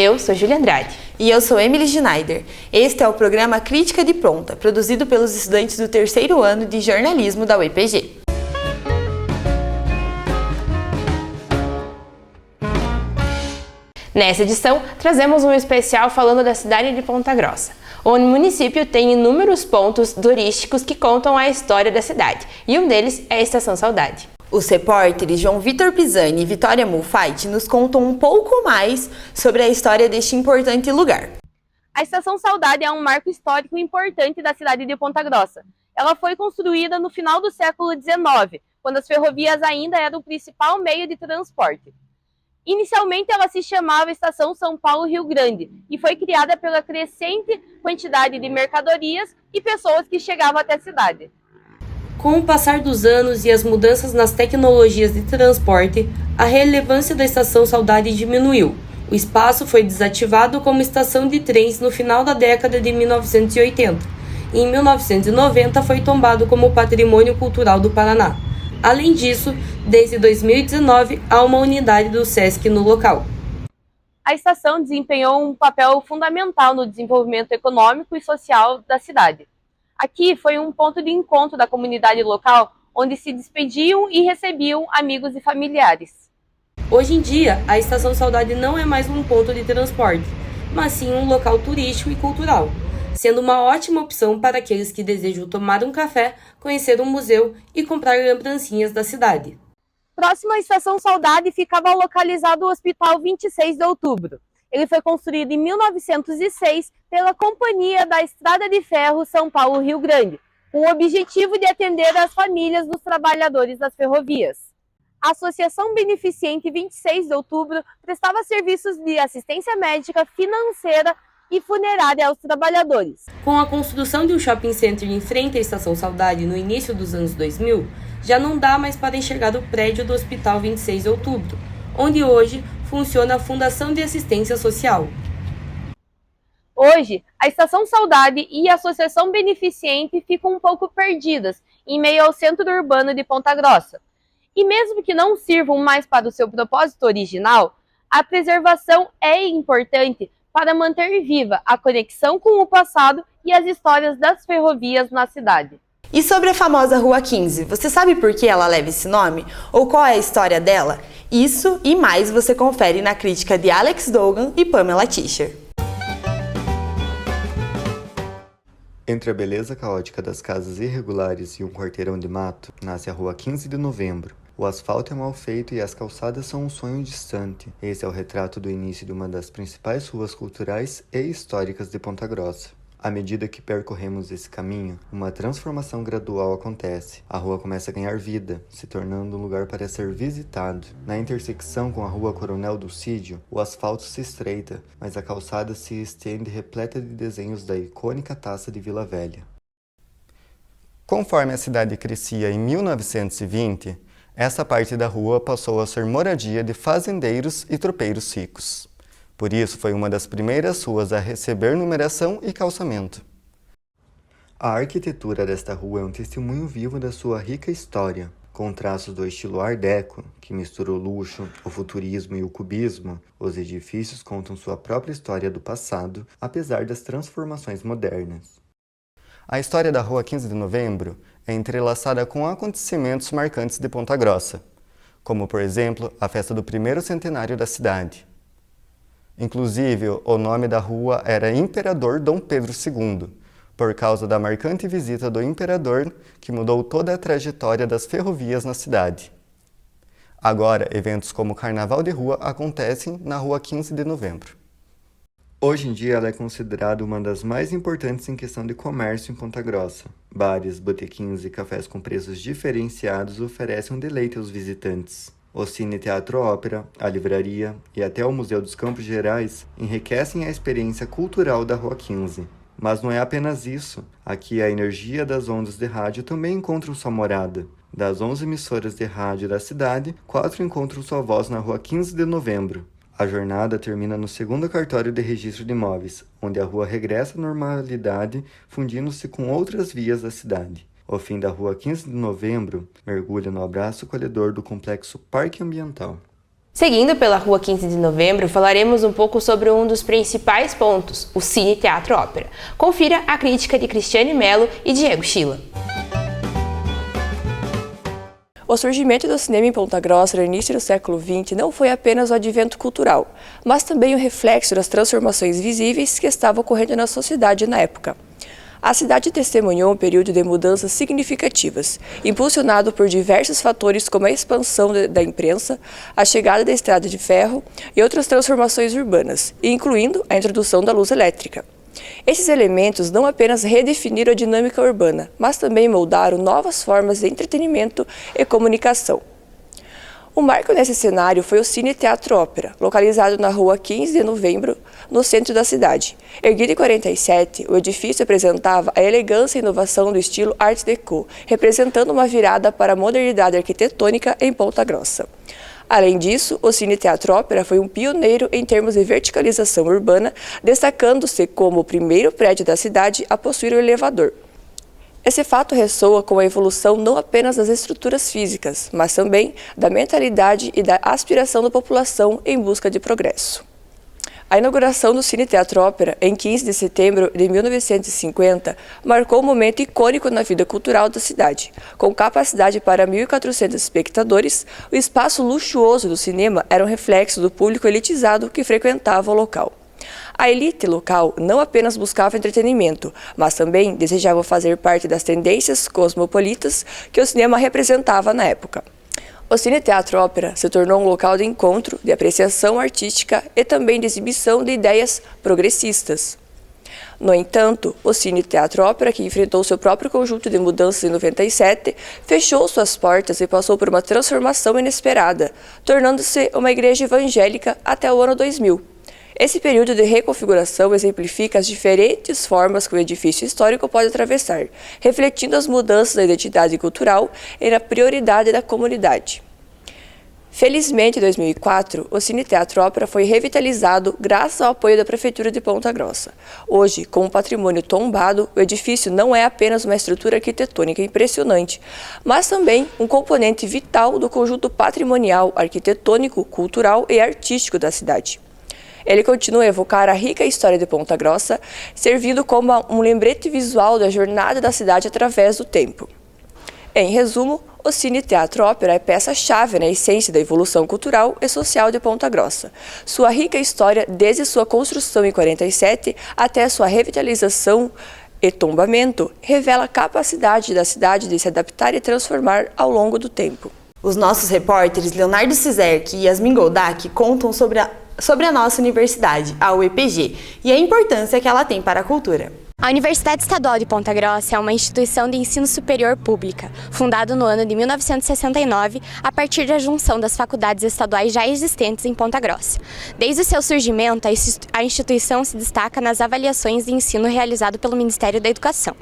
Eu sou Júlia Andrade. E eu sou Emily Schneider. Este é o programa Crítica de Pronta, produzido pelos estudantes do terceiro ano de jornalismo da UEPG. Nessa edição, trazemos um especial falando da cidade de Ponta Grossa. O município tem inúmeros pontos turísticos que contam a história da cidade, e um deles é a Estação Saudade. Os repórteres João Vitor Pisani e Vitória Mulfait nos contam um pouco mais sobre a história deste importante lugar. A Estação Saudade é um marco histórico importante da cidade de Ponta Grossa. Ela foi construída no final do século XIX, quando as ferrovias ainda eram o principal meio de transporte. Inicialmente ela se chamava Estação São Paulo-Rio Grande e foi criada pela crescente quantidade de mercadorias e pessoas que chegavam até a cidade. Com o passar dos anos e as mudanças nas tecnologias de transporte, a relevância da Estação Saudade diminuiu. O espaço foi desativado como estação de trens no final da década de 1980 e em 1990 foi tombado como Patrimônio Cultural do Paraná. Além disso, desde 2019 há uma unidade do SESC no local. A estação desempenhou um papel fundamental no desenvolvimento econômico e social da cidade. Aqui foi um ponto de encontro da comunidade local, onde se despediam e recebiam amigos e familiares. Hoje em dia, a Estação Saudade não é mais um ponto de transporte, mas sim um local turístico e cultural, sendo uma ótima opção para aqueles que desejam tomar um café, conhecer um museu e comprar lembrancinhas da cidade. Próximo à Estação Saudade ficava localizado o Hospital 26 de Outubro. Ele foi construído em 1906 pela Companhia da Estrada de Ferro São Paulo-Rio Grande, com o objetivo de atender as famílias dos trabalhadores das ferrovias. A Associação Beneficente 26 de Outubro prestava serviços de assistência médica, financeira e funerária aos trabalhadores. Com a construção de um shopping center em frente à Estação Saudade no início dos anos 2000, já não dá mais para enxergar o prédio do Hospital 26 de Outubro, onde hoje funciona a Fundação de Assistência Social. Hoje, a Estação Saudade e a Associação Beneficente ficam um pouco perdidas em meio ao centro urbano de Ponta Grossa. E mesmo que não sirvam mais para o seu propósito original, a preservação é importante para manter viva a conexão com o passado e as histórias das ferrovias na cidade. E sobre a famosa Rua 15, você sabe por que ela leva esse nome? Ou qual é a história dela? Isso e mais você confere na crítica de Alex Dogan e Pamela Tischer. Entre a beleza caótica das casas irregulares e um quarteirão de mato, nasce a Rua 15 de Novembro. O asfalto é mal feito e as calçadas são um sonho distante. Esse é o retrato do início de uma das principais ruas culturais e históricas de Ponta Grossa. À medida que percorremos esse caminho, uma transformação gradual acontece. A rua começa a ganhar vida, se tornando um lugar para ser visitado. Na intersecção com a Rua Coronel Dulcídio, o asfalto se estreita, mas a calçada se estende repleta de desenhos da icônica Taça de Vila Velha. Conforme a cidade crescia em 1920, essa parte da rua passou a ser moradia de fazendeiros e tropeiros ricos. Por isso, foi uma das primeiras ruas a receber numeração e calçamento. A arquitetura desta rua é um testemunho vivo da sua rica história. Com traços do estilo Art Deco, que mistura o luxo, o futurismo e o cubismo, os edifícios contam sua própria história do passado, apesar das transformações modernas. A história da Rua 15 de Novembro é entrelaçada com acontecimentos marcantes de Ponta Grossa, como, por exemplo, a festa do primeiro centenário da cidade. Inclusive, o nome da rua era Imperador Dom Pedro II, por causa da marcante visita do imperador que mudou toda a trajetória das ferrovias na cidade. Agora, eventos como o Carnaval de Rua acontecem na Rua 15 de Novembro. Hoje em dia, ela é considerada uma das mais importantes em questão de comércio em Ponta Grossa. Bares, botequins e cafés com preços diferenciados oferecem um deleite aos visitantes. O Cine Teatro Ópera, a livraria e até o Museu dos Campos Gerais enriquecem a experiência cultural da Rua 15. Mas não é apenas isso. Aqui a energia das ondas de rádio também encontra sua morada. Das 11 emissoras de rádio da cidade, 4 encontram sua voz na Rua 15 de Novembro. A jornada termina no segundo cartório de registro de imóveis, onde a rua regressa à normalidade, fundindo-se com outras vias da cidade. O fim da Rua 15 de Novembro mergulha no abraço acolhedor do complexo Parque Ambiental. Seguindo pela Rua 15 de Novembro, falaremos um pouco sobre um dos principais pontos, o Cine Teatro Ópera. Confira a crítica de Cristiane Mello e Diego Schilla. O surgimento do cinema em Ponta Grossa no início do século XX não foi apenas o advento cultural, mas também o reflexo das transformações visíveis que estavam ocorrendo na sociedade na época. A cidade testemunhou um período de mudanças significativas, impulsionado por diversos fatores como a expansão da imprensa, a chegada da estrada de ferro e outras transformações urbanas, incluindo a introdução da luz elétrica. Esses elementos não apenas redefiniram a dinâmica urbana, mas também moldaram novas formas de entretenimento e comunicação. O marco nesse cenário foi o Cine Teatro Ópera, localizado na Rua 15 de Novembro, no centro da cidade. Erguido em 47, o edifício apresentava a elegância e inovação do estilo Art Deco, representando uma virada para a modernidade arquitetônica em Ponta Grossa. Além disso, o Cine Teatro Ópera foi um pioneiro em termos de verticalização urbana, destacando-se como o primeiro prédio da cidade a possuir um elevador. Esse fato ressoa com a evolução não apenas das estruturas físicas, mas também da mentalidade e da aspiração da população em busca de progresso. A inauguração do Cine Teatro Ópera, em 15 de setembro de 1950, marcou um momento icônico na vida cultural da cidade. Com capacidade para 1.400 espectadores, o espaço luxuoso do cinema era um reflexo do público elitizado que frequentava o local. A elite local não apenas buscava entretenimento, mas também desejava fazer parte das tendências cosmopolitas que o cinema representava na época. O Cine Teatro Ópera se tornou um local de encontro, de apreciação artística e também de exibição de ideias progressistas. No entanto, o Cine Teatro Ópera, que enfrentou seu próprio conjunto de mudanças em 97, fechou suas portas e passou por uma transformação inesperada, tornando-se uma igreja evangélica até o ano 2000. Esse período de reconfiguração exemplifica as diferentes formas que o edifício histórico pode atravessar, refletindo as mudanças da identidade cultural e na prioridade da comunidade. Felizmente, em 2004, o Cine Teatro Ópera foi revitalizado graças ao apoio da Prefeitura de Ponta Grossa. Hoje, com um patrimônio tombado, o edifício não é apenas uma estrutura arquitetônica impressionante, mas também um componente vital do conjunto patrimonial, arquitetônico, cultural e artístico da cidade. Ele continua a evocar a rica história de Ponta Grossa, servindo como um lembrete visual da jornada da cidade através do tempo. Em resumo, o Cine Teatro Ópera é peça-chave na essência da evolução cultural e social de Ponta Grossa. Sua rica história, desde sua construção em 47 até sua revitalização e tombamento, revela a capacidade da cidade de se adaptar e transformar ao longo do tempo. Os nossos repórteres Leonardo Cizerc e Yasmin Goldak contam sobre a nossa universidade, a UEPG, e a importância que ela tem para a cultura. A Universidade Estadual de Ponta Grossa é uma instituição de ensino superior pública, fundada no ano de 1969, a partir da junção das faculdades estaduais já existentes em Ponta Grossa. Desde o seu surgimento, a instituição se destaca nas avaliações de ensino realizado pelo Ministério da Educação.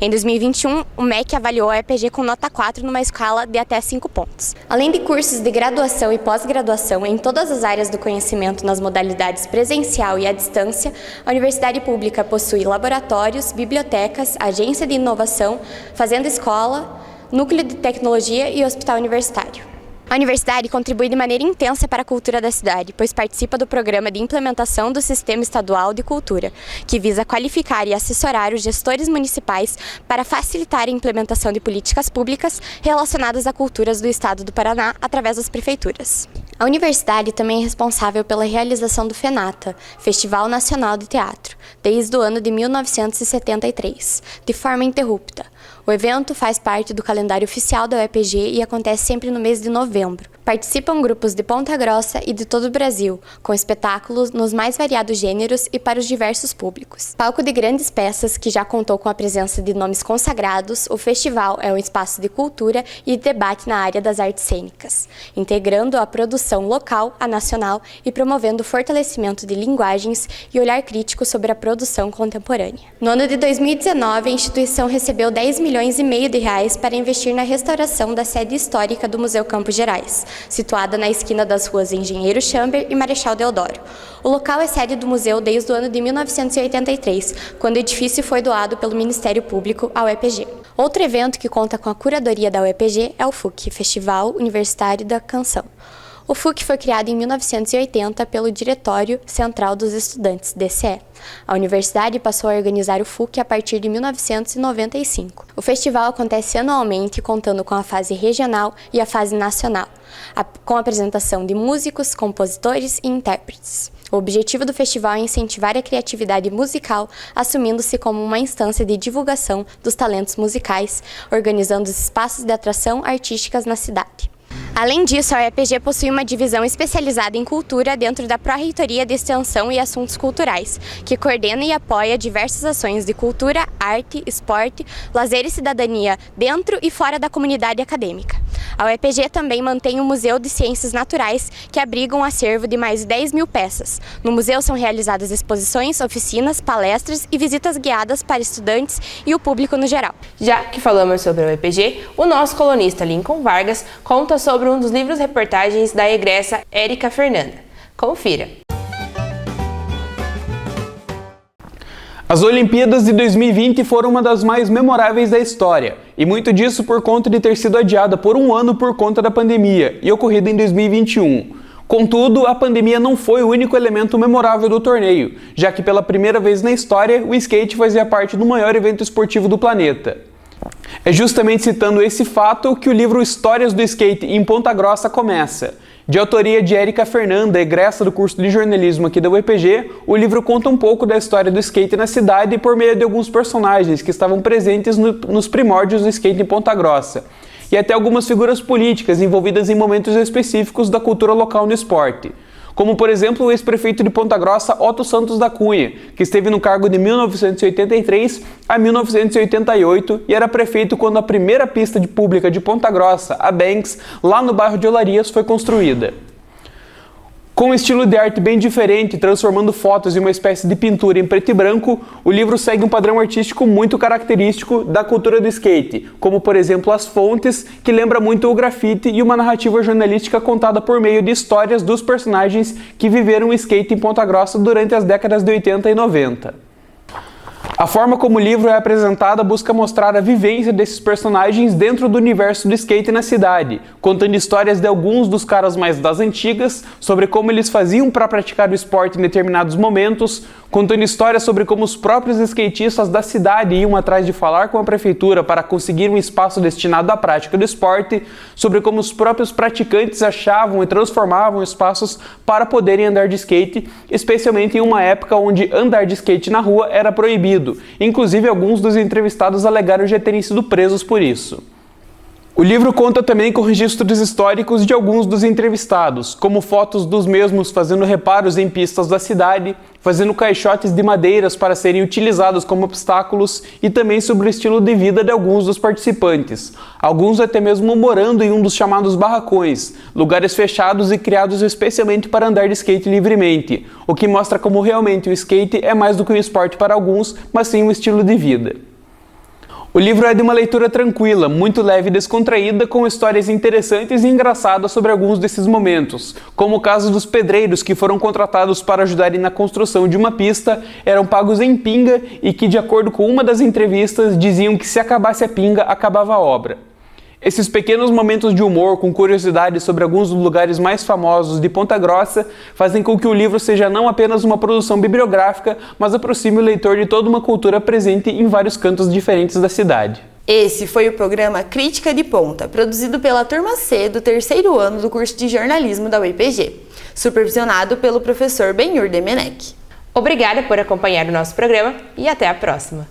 Em 2021, o MEC avaliou a UEPG com nota 4 numa escala de até 5 pontos. Além de cursos de graduação e pós-graduação em todas as áreas do conhecimento nas modalidades presencial e à distância, a Universidade Pública possui laboratórios, bibliotecas, agência de inovação, fazenda escola, núcleo de tecnologia e hospital universitário. A universidade contribui de maneira intensa para a cultura da cidade, pois participa do programa de implementação do Sistema Estadual de Cultura, que visa qualificar e assessorar os gestores municipais para facilitar a implementação de políticas públicas relacionadas a culturas do Estado do Paraná através das prefeituras. A universidade também é responsável pela realização do FENATA, Festival Nacional de Teatro, desde o ano de 1973, de forma ininterrupta. O evento faz parte do calendário oficial da UEPG e acontece sempre no mês de novembro. Participam grupos de Ponta Grossa e de todo o Brasil, com espetáculos nos mais variados gêneros e para os diversos públicos. Palco de grandes peças que já contou com a presença de nomes consagrados, o festival é um espaço de cultura e de debate na área das artes cênicas, integrando a produção local à nacional e promovendo o fortalecimento de linguagens e olhar crítico sobre a produção contemporânea. No ano de 2019, a instituição recebeu 10 milhões e meio de reais para investir na restauração da sede histórica do Museu Campos Gerais, situada na esquina das ruas Engenheiro Chamber e Marechal Deodoro. O local é sede do museu desde o ano de 1983, quando o edifício foi doado pelo Ministério Público à UEPG. Outro evento que conta com a curadoria da UEPG é o FUC, Festival Universitário da Canção. O FUC foi criado em 1980 pelo Diretório Central dos Estudantes, DCE. A universidade passou a organizar o FUC a partir de 1995. O festival acontece anualmente, contando com a fase regional e a fase nacional, com a apresentação de músicos, compositores e intérpretes. O objetivo do festival é incentivar a criatividade musical, assumindo-se como uma instância de divulgação dos talentos musicais, organizando os espaços de atração artísticas na cidade. Além disso, a UEPG possui uma divisão especializada em cultura dentro da Pró-Reitoria de Extensão e Assuntos Culturais, que coordena e apoia diversas ações de cultura, arte, esporte, lazer e cidadania dentro e fora da comunidade acadêmica. A UEPG também mantém o Museu de Ciências Naturais, que abriga um acervo de mais de 10 mil peças. No museu são realizadas exposições, oficinas, palestras e visitas guiadas para estudantes e o público no geral. Já que falamos sobre a UEPG, o nosso colunista Lincoln Vargas conta sobre um dos livros-reportagens da egressa Érica Fernanda. Confira! As Olimpíadas de 2020 foram uma das mais memoráveis da história, e muito disso por conta de ter sido adiada por um ano por conta da pandemia e ocorrida em 2021. Contudo, a pandemia não foi o único elemento memorável do torneio, já que pela primeira vez na história, o skate fazia parte do maior evento esportivo do planeta. É justamente citando esse fato que o livro Histórias do Skate em Ponta Grossa começa. De autoria de Érica Fernanda, egressa do curso de jornalismo aqui da UEPG, o livro conta um pouco da história do skate na cidade por meio de alguns personagens que estavam presentes nos primórdios do skate em Ponta Grossa, e até algumas figuras políticas envolvidas em momentos específicos da cultura local no esporte. Como, por exemplo, o ex-prefeito de Ponta Grossa, Otto Santos da Cunha, que esteve no cargo de 1983 a 1988 e era prefeito quando a primeira pista pública de Ponta Grossa, a Banks, lá no bairro de Olarias, foi construída. Com um estilo de arte bem diferente, transformando fotos em uma espécie de pintura em preto e branco, o livro segue um padrão artístico muito característico da cultura do skate, como por exemplo as fontes, que lembra muito o grafite, e uma narrativa jornalística contada por meio de histórias dos personagens que viveram o skate em Ponta Grossa durante as décadas de 80 e 90. A forma como o livro é apresentado busca mostrar a vivência desses personagens dentro do universo do skate na cidade, contando histórias de alguns dos caras mais das antigas, sobre como eles faziam para praticar o esporte em determinados momentos, contando histórias sobre como os próprios skatistas da cidade iam atrás de falar com a prefeitura para conseguir um espaço destinado à prática do esporte, sobre como os próprios praticantes achavam e transformavam espaços para poderem andar de skate, especialmente em uma época onde andar de skate na rua era proibido. Inclusive, alguns dos entrevistados alegaram já terem sido presos por isso. O livro conta também com registros históricos de alguns dos entrevistados, como fotos dos mesmos fazendo reparos em pistas da cidade, fazendo caixotes de madeiras para serem utilizados como obstáculos, e também sobre o estilo de vida de alguns dos participantes, alguns até mesmo morando em um dos chamados barracões, lugares fechados e criados especialmente para andar de skate livremente, o que mostra como realmente o skate é mais do que um esporte para alguns, mas sim um estilo de vida. O livro é de uma leitura tranquila, muito leve e descontraída, com histórias interessantes e engraçadas sobre alguns desses momentos, como o caso dos pedreiros que foram contratados para ajudarem na construção de uma pista, eram pagos em pinga e que, de acordo com uma das entrevistas, diziam que se acabasse a pinga, acabava a obra. Esses pequenos momentos de humor com curiosidades sobre alguns dos lugares mais famosos de Ponta Grossa fazem com que o livro seja não apenas uma produção bibliográfica, mas aproxime o leitor de toda uma cultura presente em vários cantos diferentes da cidade. Esse foi o programa Crítica de Ponta, produzido pela turma C do 3º ano do curso de jornalismo da UEPG, supervisionado pelo professor Benhur Demenech. Obrigada por acompanhar o nosso programa e até a próxima!